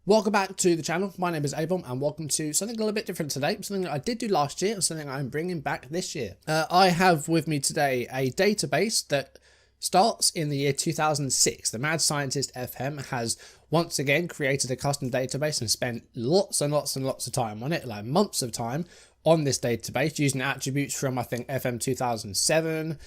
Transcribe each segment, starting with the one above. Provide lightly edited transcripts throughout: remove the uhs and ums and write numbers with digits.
Welcome back to the channel. My name is a-bomb and welcome to something a little bit different today. Something that I did do last year and something I'm bringing back this year. I have with me today a database that starts in the year 2006. The MadScientistFM has once again created a custom database and spent lots and lots and lots of time on it, like months of time on this database, using attributes from I think FM 2007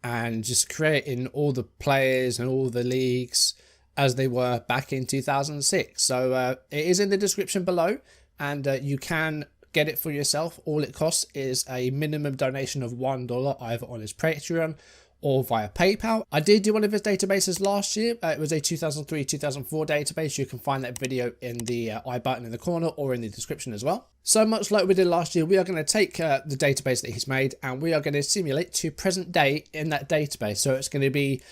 and just creating all the players and all the leagues as they were back in 2006. So it is in the description below, and you can get it for yourself. All it costs is a minimum donation of $1 either on his Patreon or via PayPal. I did do one of his databases last year. It was a 2003-2004 database. You can find that video in the I button in the corner or in the description as well. So much like we did last year, we are going to take the database that he's made and we are going to simulate to present day in that database. So it's going to be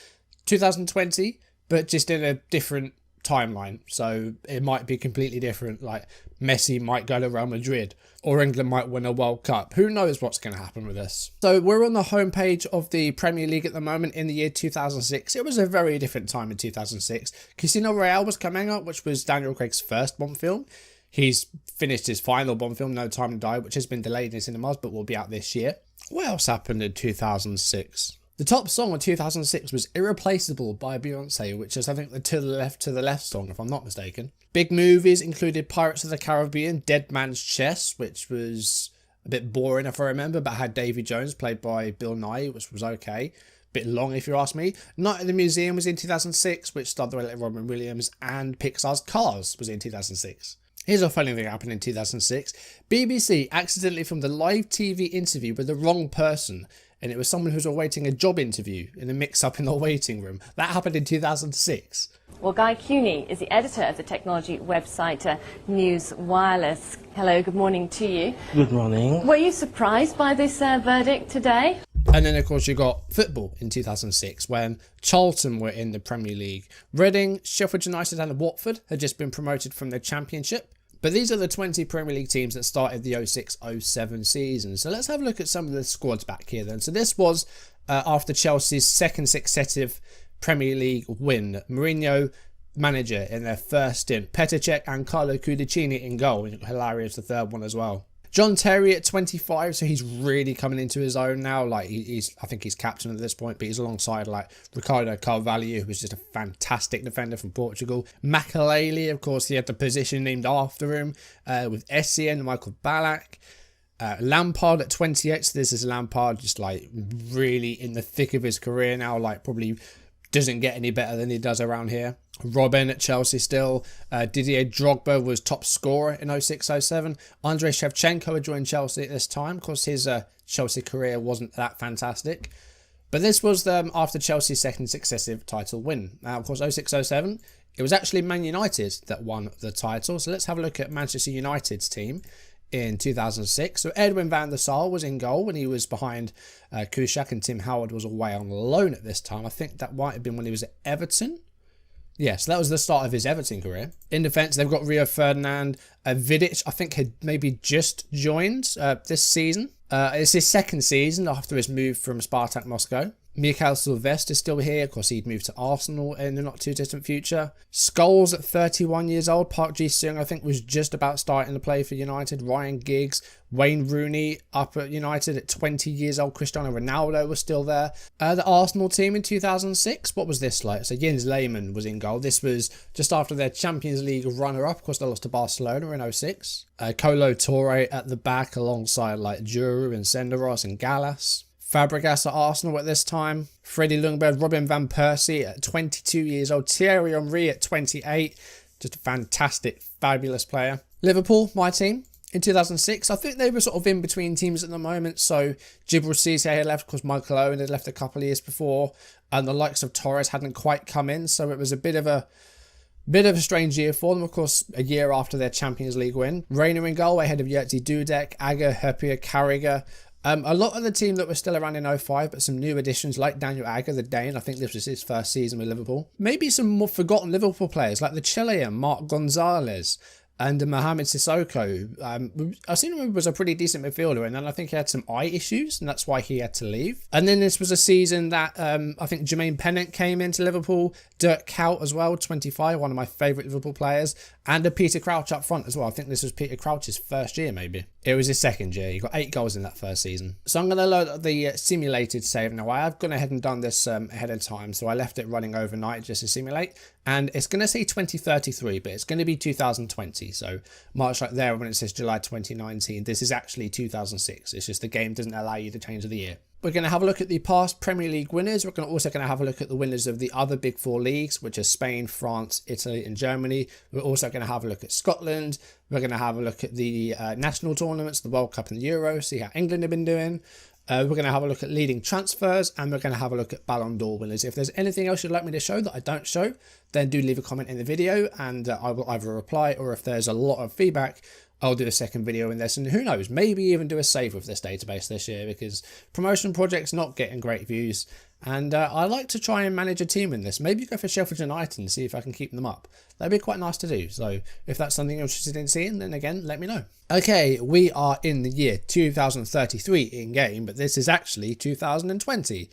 2020, but just in a different timeline. So it might be completely different, like Messi might go to Real Madrid or England might win a World Cup. Who knows what's going to happen with this? So we're on the homepage of the Premier League at the moment in the year 2006. It was a very different time in 2006. Casino Royale was coming out, which was Daniel Craig's first Bond film. He's finished his final Bond film, No Time to Die, which has been delayed in cinemas but will be out this year. What else happened in 2006? The top song of 2006 was Irreplaceable by Beyonce, which is I think the To the Left song, if I'm not mistaken. Big movies included Pirates of the Caribbean, Dead Man's Chest, which was a bit boring if I remember, but had Davy Jones played by Bill Nighy, which was okay. Bit long if you ask me. Night at the Museum was in 2006, which starred the late Robin Williams, and Pixar's Cars was in 2006. Here's a funny thing that happened in 2006. BBC accidentally filmed a live TV interview with the wrong person, and it was someone who was awaiting a job interview in a mix-up in the waiting room. That happened in 2006. Well, Guy Cuny is the editor of the technology website News Wireless. Hello, good morning to you. Good morning. Were you surprised by this verdict today? And then, of course, you got football in 2006 when Charlton were in the Premier League. Reading, Sheffield United and Watford had just been promoted from the Championship. But these are the 20 Premier League teams that started the 06-07 season. So let's have a look at some of the squads back here then. So this was after Chelsea's second successive Premier League win. Mourinho, manager in their first stint. Petr Cech and Carlo Cudicini in goal. Hilarious, the third one as well. John Terry at 25, so he's really coming into his own now. Like I think he's captain at this point, but he's alongside like Ricardo Carvalho, who was just a fantastic defender from Portugal. MacLeod, of course, he had the position named after him with Essien and Michael Ballack. Lampard at 28, so this is Lampard just like really in the thick of his career now, like probably doesn't get any better than he does around here. Robin at Chelsea still. Didier Drogba was top scorer in 06-07. Andrei Shevchenko had joined Chelsea at this time. Of course, his Chelsea career wasn't that fantastic. But this was after Chelsea's second successive title win. Now, of course, 06-07, it was actually Man United that won the title. So let's have a look at Manchester United's team in 2006. So Edwin van der Sar was in goal when he was behind Kuszczak, and Tim Howard was away on loan at this time. I think that might have been when he was at Everton. Yes, that was the start of his Everton career. In defence, they've got Rio Ferdinand. Vidic, I think, had maybe just joined this season. It's his second season after his move from Spartak Moscow. Mikhail Silvestre is still here. Of course, he'd moved to Arsenal in the not too distant future. Scholes at 31 years old. Park Ji-sung, I think, was just about starting to play for United. Ryan Giggs, Wayne Rooney up at United at 20 years old. Cristiano Ronaldo was still there. The Arsenal team in 2006, what was this like? So Jens Lehmann was in goal. This was just after their Champions League runner-up. Of course, they lost to Barcelona in 06. Kolo Touré at the back alongside like Giroud and Senderos and Gallas. Fabregas at Arsenal at this time. Freddie Ljungberg, Robin van Persie at 22 years old. Thierry Henry at 28. Just a fantastic, fabulous player. Liverpool, my team, in 2006. I think they were sort of in between teams at the moment. So Djibril Cissé had left because MacLeod had left a couple of years before. And the likes of Torres hadn't quite come in. So it was a bit of a strange year for them. Of course, a year after their Champions League win. Reina in goal ahead of Jerzy Dudek, Aga, Hepia, Carragher. A lot of the team that was still around in 05, but some new additions like Daniel Agger, the Dane. I think this was his first season with Liverpool. Maybe some more forgotten Liverpool players like the Chilean Marc Gonzalez, And Mohamed Sissoko, I seem to remember was a pretty decent midfielder, and then I think he had some eye issues, and that's why he had to leave. And then this was a season that I think Jermaine Pennant came into Liverpool, Dirk Kuyt as well, 25, one of my favourite Liverpool players, and a Peter Crouch up front as well. I think this was Peter Crouch's first year, maybe. It was his second year. He got 8 goals in that first season. So I'm going to load up the simulated save now. I have gone ahead and done this ahead of time, so I left it running overnight just to simulate. And it's going to say 2033, but it's going to be 2020. So much like there when it says July 2019, this is actually 2006. It's just the game doesn't allow you to change the year. We're going to have a look at the past Premier League winners. We're also going to have a look at the winners of the other big 4 leagues, which are Spain, France, Italy and Germany. We're also going to have a look at Scotland. We're going to have a look at the national tournaments, the World Cup and the Euro, see how England have been doing. We're going to have a look at leading transfers, and we're going to have a look at Ballon d'Or winners. If there's anything else you'd like me to show that I don't show, then do leave a comment in the video, and I will either reply, or if there's a lot of feedback, I'll do a second video in this, and who knows, maybe even do a save with this database this year, because promotion projects not getting great views, and I like to try and manage a team in this. Maybe go for Sheffield United and see if I can keep them up. That'd be quite nice to do, so if that's something you're interested in seeing, then again, let me know. Okay, we are in the year 2033 in game, but this is actually 2020.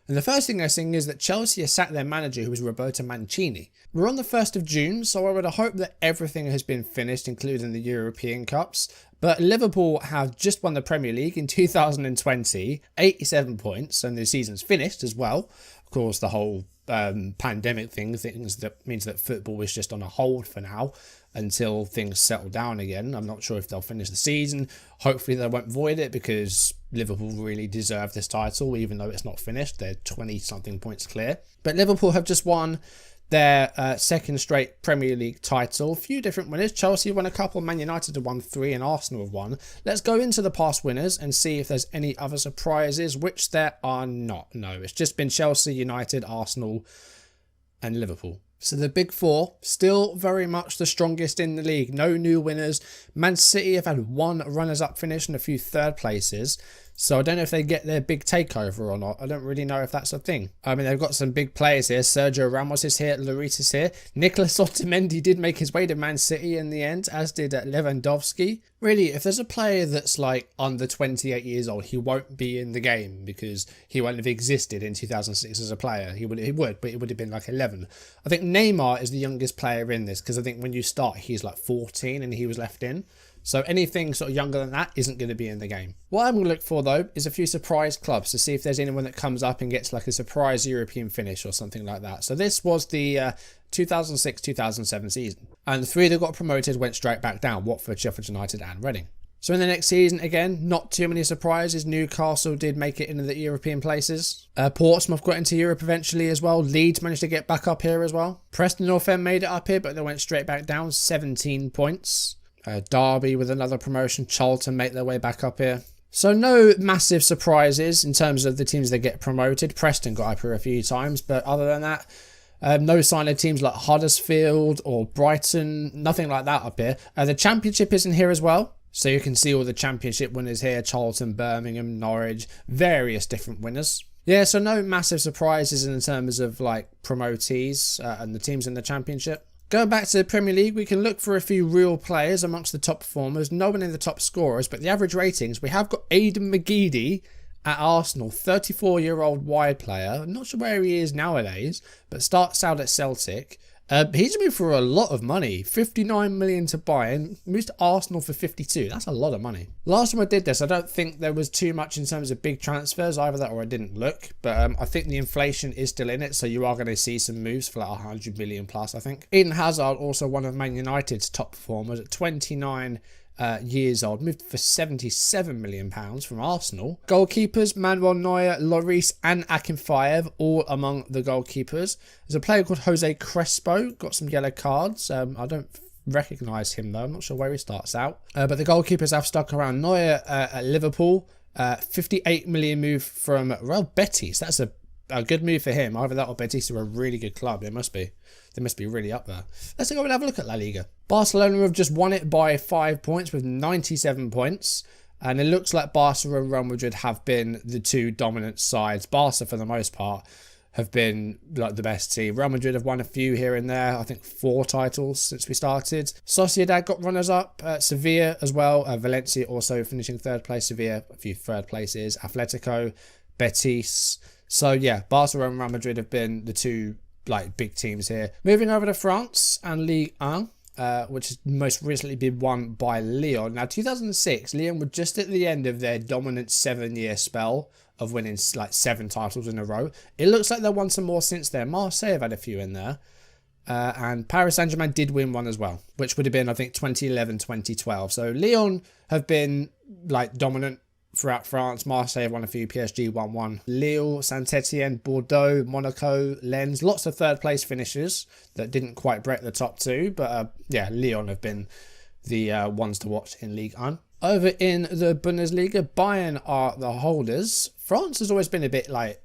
And the first thing they're saying is that Chelsea has sacked their manager, who was Roberto Mancini. We're on the 1st of June, so I would hope that everything has been finished, including the European Cups. But Liverpool have just won the Premier League in 2020, 87 points, and the season's finished as well. Of course, the whole pandemic things that means that football is just on a hold for now until things settle down again. I'm not sure if they'll finish the season. Hopefully they won't void it, because Liverpool really deserve this title, even though it's not finished. They're 20 something points clear. But Liverpool have just won their second straight Premier League title. A few different winners. Chelsea won a couple, Man United have won 3, and Arsenal have won. Let's go into the past winners and see if there's any other surprises, which there are not. No, it's just been Chelsea, United, Arsenal and Liverpool. So the big 4, still very much the strongest in the league. No new winners. Man City have had 1 runners-up finish and a few third places. So I don't know if they get their big takeover or not. I don't really know if that's a thing. I mean, they've got some big players here. Sergio Ramos is here. Lloris is here. Nicolas Otamendi did make his way to Man City in the end, as did Lewandowski. Really, if there's a player that's like under 28 years old, he won't be in the game because he won't have existed in 2006 as a player. He would, but it would have been like 11. I think Neymar is the youngest player in this, because I think when you start, he's like 14 and he was left in. So anything sort of younger than that isn't going to be in the game. What I'm going to look for, though, is a few surprise clubs to see if there's anyone that comes up and gets like a surprise European finish or something like that. So this was the 2006-2007 season. And the 3 that got promoted went straight back down: Watford, Sheffield United and Reading. So in the next season, again, not too many surprises. Newcastle did make it into the European places. Portsmouth got into Europe eventually as well. Leeds managed to get back up here as well. Preston North End made it up here, but they went straight back down, 17 points. Derby with another promotion. Charlton make their way back up here. So no massive surprises in terms of the teams that get promoted. Preston got up here a few times, but other than that, no sign of teams like Huddersfield or Brighton, nothing like that up here. The Championship is in here as well. So you can see all the Championship winners here: Charlton, Birmingham, Norwich, various different winners. Yeah, so no massive surprises in terms of like promotees and the teams in the Championship. Going back to the Premier League, we can look for a few real players amongst the top performers. No one in the top scorers, but the average ratings, we have got Aidan McGeady at Arsenal, 34-year-old wide player. I'm not sure where he is nowadays, but starts out at Celtic. He's moved for a lot of money, 59 million to Bayern, moves to Arsenal for 52. That's a lot of money. Last time I did this, I don't think there was too much in terms of big transfers, either that or I didn't look, but I think the inflation is still in it, so you are going to see some moves for like 100 million plus, I think. Eden Hazard, also one of Man United's top performers, at 29 years old, moved for £77 million from Arsenal. Goalkeepers: Manuel Neuer, Lloris and Akinfeev, all among the goalkeepers. There's a player called Jose Crespo, got some yellow cards. I don't recognise him though, I'm not sure where he starts out. But the goalkeepers have stuck around. Neuer at Liverpool, 58 million move from Real Betis. That's a good move for him. Either that or Betis are a really good club. They must be really up there. Let's go and have a look at La Liga. Barcelona have just won it by 5 points with 97 points. And it looks like Barca and Real Madrid have been the 2 dominant sides. Barca, for the most part, have been like the best team. Real Madrid have won a few here and there. I think 4 titles since we started. Sociedad got runners up. Sevilla as well. Valencia also finishing 3rd place. Sevilla a few 3rd places. Atletico, Betis. So yeah, Barcelona and Real Madrid have been the 2 like big teams here. Moving over to France and Ligue 1. Which has most recently been won by Lyon. Now, 2006, Lyon were just at the end of their dominant 7-year spell of winning like 7 titles in a row. It looks like they've won some more since then. Marseille have had a few in there. And Paris Saint-Germain did win one as well, which would have been, I think, 2011, 2012. So Lyon have been like dominant throughout France. Marseille have won a few. PSG won one. Lille, Saint-Etienne, Bordeaux, Monaco, Lens. Lots of 3rd place finishes that didn't quite break the top 2. But yeah, Lyon have been the ones to watch in Ligue 1. Over in the Bundesliga, Bayern are the holders. France has always been a bit like,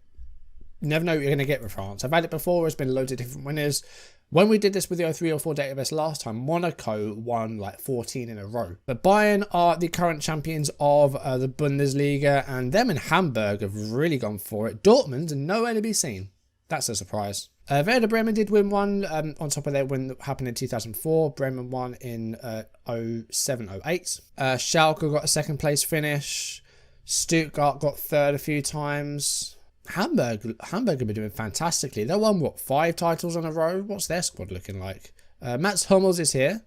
you never know what you're going to get with France. I've had it before. It's been loads of different winners. When we did this with the 0304 database last time, Monaco won like 14 in a row. But Bayern are the current champions of the Bundesliga, and them and Hamburg have really gone for it. Dortmund are nowhere to be seen. That's a surprise. Werder Bremen did win one on top of their win that happened in 2004. Bremen won in 07-08. Schalke got a 2nd place finish. Stuttgart got 3rd a few times. Hamburg have been doing fantastically. They won, what, 5 titles in a row? What's their squad looking like? Mats Hummels is here.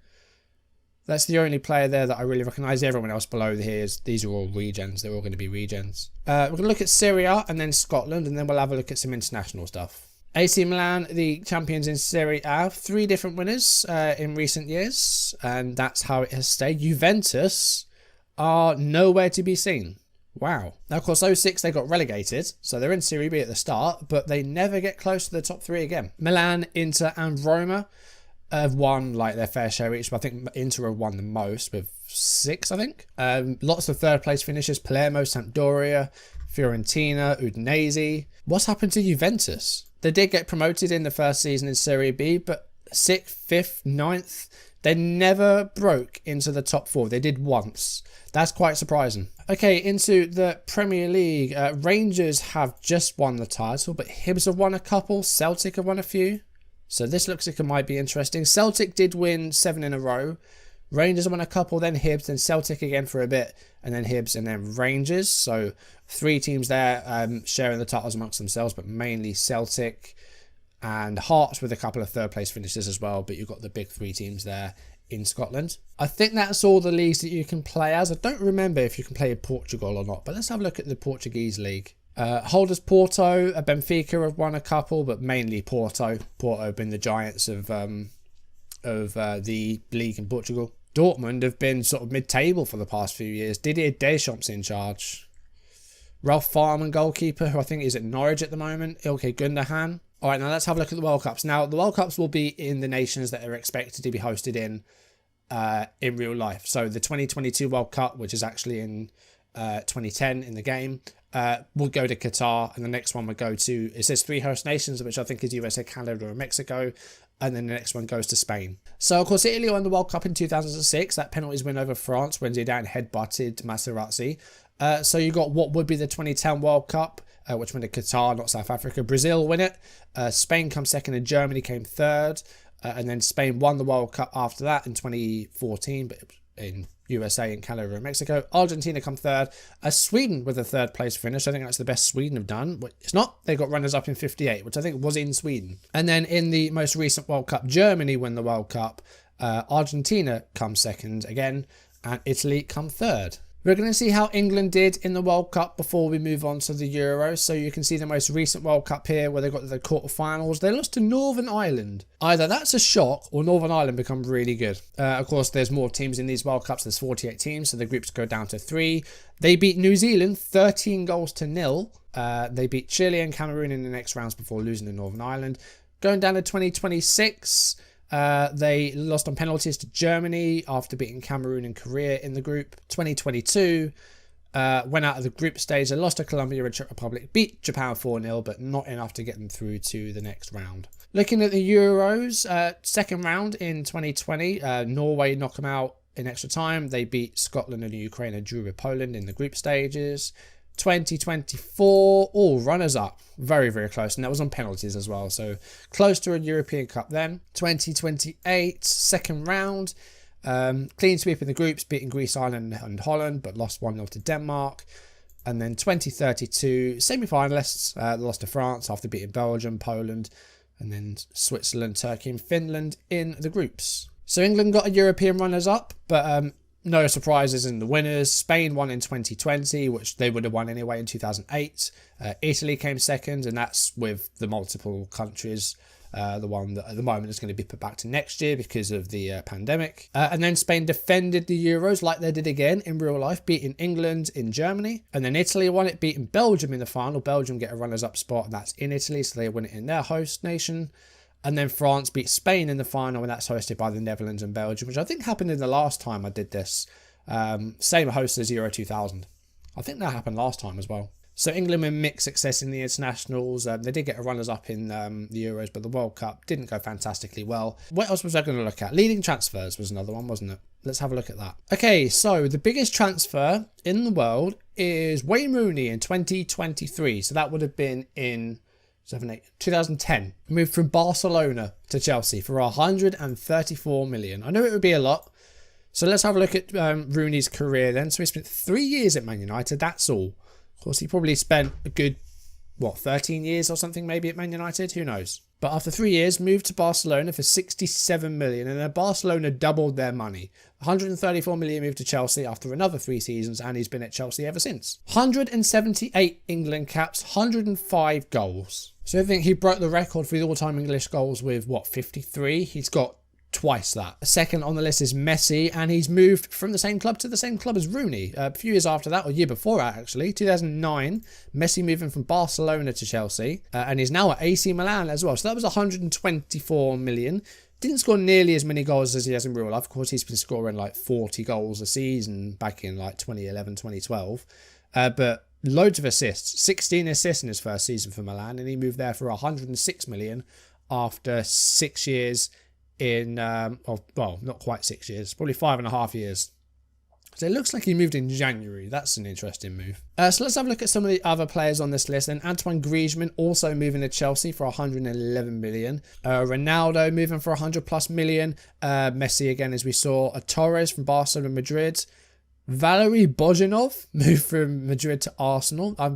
That's the only player there that I really recognise. Everyone else below here, these are all regens. They're all going to be regens. We're going to look at Syria and then Scotland, and then we'll have a look at some international stuff. AC Milan, the champions in Serie A, 3 different winners in recent years, and that's how it has stayed. Juventus are nowhere to be seen. Wow. Now, of course, 06 they got relegated, so they're in Serie B at the start, but they never get close to the top 3 again. Milan, Inter and Roma have won like their fair share each, but I think Inter have won the most with 6, I think. Lots of 3rd place finishes. Palermo, Sampdoria, Fiorentina, Udinese. What's happened to Juventus? They did get promoted in the first season in Serie B, but 6th, 5th, 9th, they never broke into the top 4. They did once. That's quite surprising. Okay, into the Premier League. Rangers have just won the title, but Hibs have won a couple. Celtic have won a few. So this looks like it might be interesting. Celtic did win 7 in a row. Rangers won a couple, then Hibs, then Celtic again for a bit, and then Hibs, and then Rangers. So 3 teams there sharing the titles amongst themselves, but mainly Celtic and Hearts with a couple of 3rd place finishes as well. But you've got the big 3 teams there in Scotland. I think that's all the leagues that you can play as. I don't remember if you can play in Portugal or not, but let's have a look at the Portuguese league. Holders Porto, Benfica have won a couple, but mainly Porto. Porto have been the giants of the league in Portugal. Dortmund have been sort of mid-table for the past few years. Didier Deschamps in charge. Ralph Farman, goalkeeper, who I think is at Norwich at the moment. Ilkay Gundogan. All right, now let's have a look at the World Cups. Now, the World Cups will be in the nations that are expected to be hosted in real life. So the 2022 World Cup, which is actually in 2010 in the game, will go to Qatar, and the next one would go to, it says 3 host nations, which I think is USA, Canada, and Mexico, and then the next one goes to Spain. So, of course, Italy won the World Cup in 2006. That penalties win over France when Zidane headbutted Materazzi. So you got what would be the 2010 World Cup, which went to Qatar, not South Africa. Brazil win it. Spain come second and Germany came third. And then Spain won the World Cup after that in 2014, but in USA and Canada and Mexico. Argentina come third. Sweden with a 3rd place finish. I think that's the best Sweden have done. But it's not. They got runners up in 58, which I think was in Sweden. And then in the most recent World Cup, Germany win the World Cup. Argentina come second again. And Italy come third. We're going to see how England did in the World Cup before we move on to the Euros. So you can see the most recent World Cup here where they got to the quarterfinals. They lost to Northern Ireland. Either that's a shock or Northern Ireland become really good. Of course, there's more teams in these World Cups. There's 48 teams, so the groups go down to 3. They beat New Zealand 13 goals to 0. They beat Chile and Cameroon in the next rounds before losing to Northern Ireland. Going down to 2026... they lost on penalties to Germany after beating Cameroon and Korea in the group. 2022 went out of the group stage. They lost to Colombia and Czech Republic, beat Japan 4-0, but not enough to get them through to the next round. Looking at the Euros, second round in 2020, Norway knocked them out in extra time. They beat Scotland and Ukraine and drew with Poland in the group stages. 2024, all runners up. Very, very close. And that was on penalties as well. So close to a European Cup then. 2028, second round. Clean sweep in the groups, beating Greece, Ireland and Holland, but lost 1-0 to Denmark. And then 2032, semi-finalists, lost to France after beating Belgium, Poland, and then Switzerland, Turkey and Finland in the groups. So England got a European runners-up, but no surprises in the winners. Spain won in 2020, which they would have won anyway in 2008. Italy came second, and that's with the multiple countries. The one that at the moment is going to be put back to next year because of the pandemic. And then Spain defended the Euros like they did again in real life, beating England in Germany. And then Italy won it, beating Belgium in the final. Belgium get a runners-up spot, and that's in Italy, so they win it in their host nation. And then France beat Spain in the final, and that's hosted by the Netherlands and Belgium, which I think happened in the last time I did this. Same host as Euro 2000. I think that happened last time as well. So England with mixed success in the internationals. They did get a runners-up in the Euros, but the World Cup didn't go fantastically well. What else was I going to look at? Leading transfers was another one, wasn't it? Let's have a look at that. Okay, so the biggest transfer in the world is Wayne Rooney in 2023. So that would have been in 2010. Moved from Barcelona to Chelsea for 134 million. I know it would be a lot. So let's have a look at Rooney's career then. So he spent 3 years at Man United. That's all. Of course, he probably spent a good, 13 years or something maybe at Man United? Who knows? But after 3 years, moved to Barcelona for 67 million, and then Barcelona doubled their money. 134 million moved to Chelsea after another 3 seasons, and he's been at Chelsea ever since. 178 England caps, 105 goals. So I think he broke the record for the all-time English goals with, 53? He's got twice that. Second on the list is Messi, and he's moved from the same club to the same club as Rooney. A few years after that, or year before that actually, 2009, Messi moving from Barcelona to Chelsea, and he's now at AC Milan as well. So that was 124 million. Didn't score nearly as many goals as he has in real life. Of course, he's been scoring like 40 goals a season back in like 2011, 2012. But loads of assists, 16 assists in his first season for Milan, and he moved there for 106 million after 6 years in, not quite 6 years, probably 5.5 years. So it looks like he moved in January. That's an interesting move. So let's have a look at some of the other players on this list. And Antoine Griezmann also moving to Chelsea for 111 million. Ronaldo moving for 100 plus million. Messi again, as we saw. Torres from Barcelona and Madrid. Valery Bozhinov moved from Madrid to Arsenal. I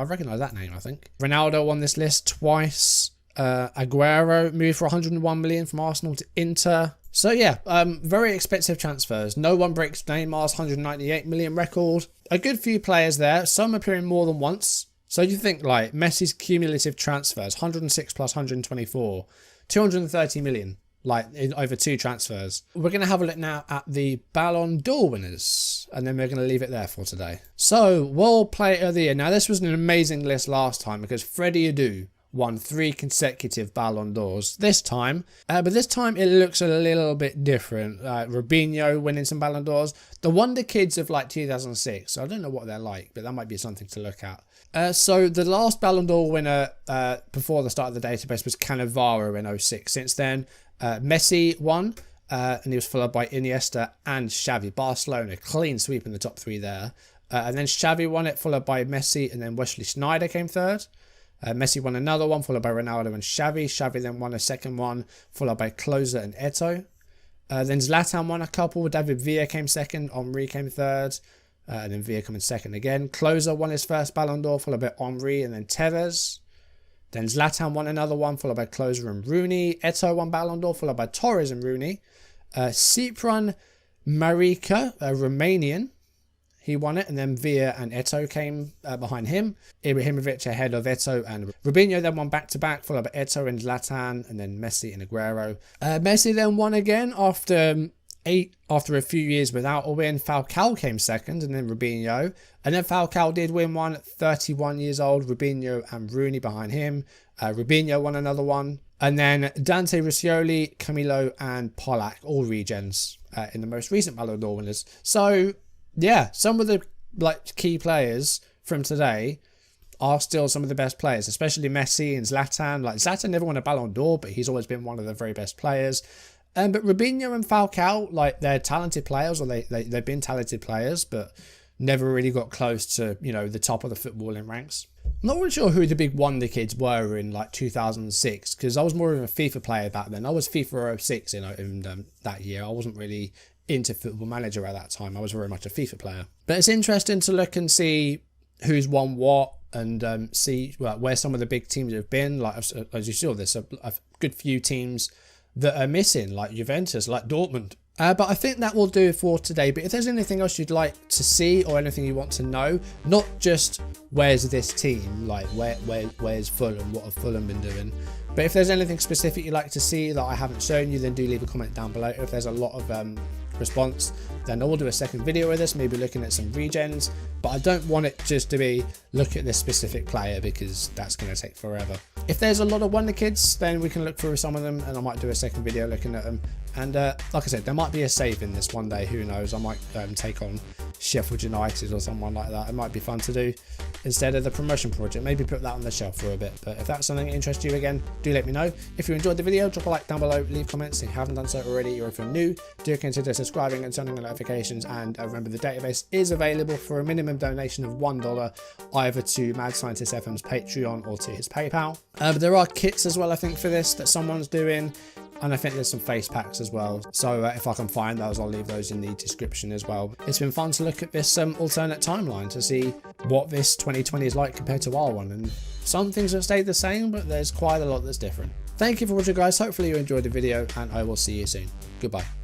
recognise that name, I think. Ronaldo on this list twice. Aguero moved for 101 million from Arsenal to Inter. So yeah, very expensive transfers. No one breaks Neymar's 198 million record. A good few players there, some appearing more than once. So you think like Messi's cumulative transfers, 106 plus 124, 230 million, like in over 2 transfers. We're going to have a look now at the Ballon d'Or winners, and then we're going to leave it there for today. So World Player of the Year. Now this was an amazing list last time because Freddie Adu won 3 consecutive Ballon d'Ors this time. But this time it looks a little bit different. Robinho winning some Ballon d'Ors. The Wonder Kids of like 2006. I don't know what they're like, but that might be something to look at. So the last Ballon d'Or winner before the start of the database was Cannavaro in 06. Since then, Messi won. And he was followed by Iniesta and Xavi. Barcelona, clean sweep in the top 3 there. And then Xavi won it, followed by Messi, and then Wesley Sneijder came third. Messi won another one, followed by Ronaldo and Xavi. Xavi then won a second one, followed by Klose and Eto'o. Then Zlatan won a couple. David Villa came second. Henry came third. And then Villa coming second again. Klose won his first Ballon d'Or, followed by Henry and then Tevez. Then Zlatan won another one, followed by Klose and Rooney. Eto'o won Ballon d'Or, followed by Torres and Rooney. Cyprian Marica, a Romanian. He won it, and then Villa and Eto'o came behind him. Ibrahimovic ahead of Eto'o and Robinho then won back-to-back, followed by Eto'o and Zlatan, and then Messi and Aguero. Messi then won again after a few years without a win. Falcao came second, and then Robinho. And then Falcao did win one at 31 years old. Robinho and Rooney behind him. Robinho won another one. And then Dante Riccioli, Camilo, and Pollack, all regens in the most recent Ballon d'Or winners. So yeah, some of the key players from today are still some of the best players, especially Messi and Zlatan. Like Zlatan never won a Ballon d'Or, but he's always been one of the very best players. But Robinho and Falcao, they're talented players, or they've been talented players, but never really got close to, you know, the top of the footballing ranks. I'm not really sure who the big wonder kids were in like 2006, because I was more of a FIFA player back then. I was FIFA 06 in that year. I wasn't really into Football Manager at that time. I was very much a FIFA player. But it's interesting to look and see who's won what, and see where some of the big teams have been. Like, as you saw, there's a good few teams that are missing, like Juventus, like Dortmund. But I think that will do it for today. But if there's anything else you'd like to see or anything you want to know, not just where's this team, like where's Fulham, what have Fulham been doing, but if there's anything specific you'd like to see that I haven't shown you, then do leave a comment down below. If there's a lot of response, then I will do a second video with this, maybe looking at some regens, but I don't want it just to be look at this specific player, because that's going to take forever. If there's a lot of wonder kids, then we can look through some of them, and I might do a second video looking at them. And like I said, there might be a save in this one day, who knows. I might take on Sheffield United or someone like that. It might be fun to do instead of the promotion project. Maybe put that on the shelf for a bit. But if that's something that interests you, again, do let me know. If you enjoyed the video, drop a like down below, leave comments if you haven't done so already, or if you're new, do consider subscribing and turning on notifications. And remember, the database is available for a minimum donation of $1, either to MadScientistFM's Patreon or to his PayPal. But there are kits as well, I think, for this that someone's doing. And I think there's some face packs as well. So if I can find those, I'll leave those in the description as well. It's been fun to look at this alternate timeline to see what this 2020 is like compared to our one. And some things have stayed the same, but there's quite a lot that's different. Thank you for watching, guys. Hopefully you enjoyed the video, and I will see you soon. Goodbye.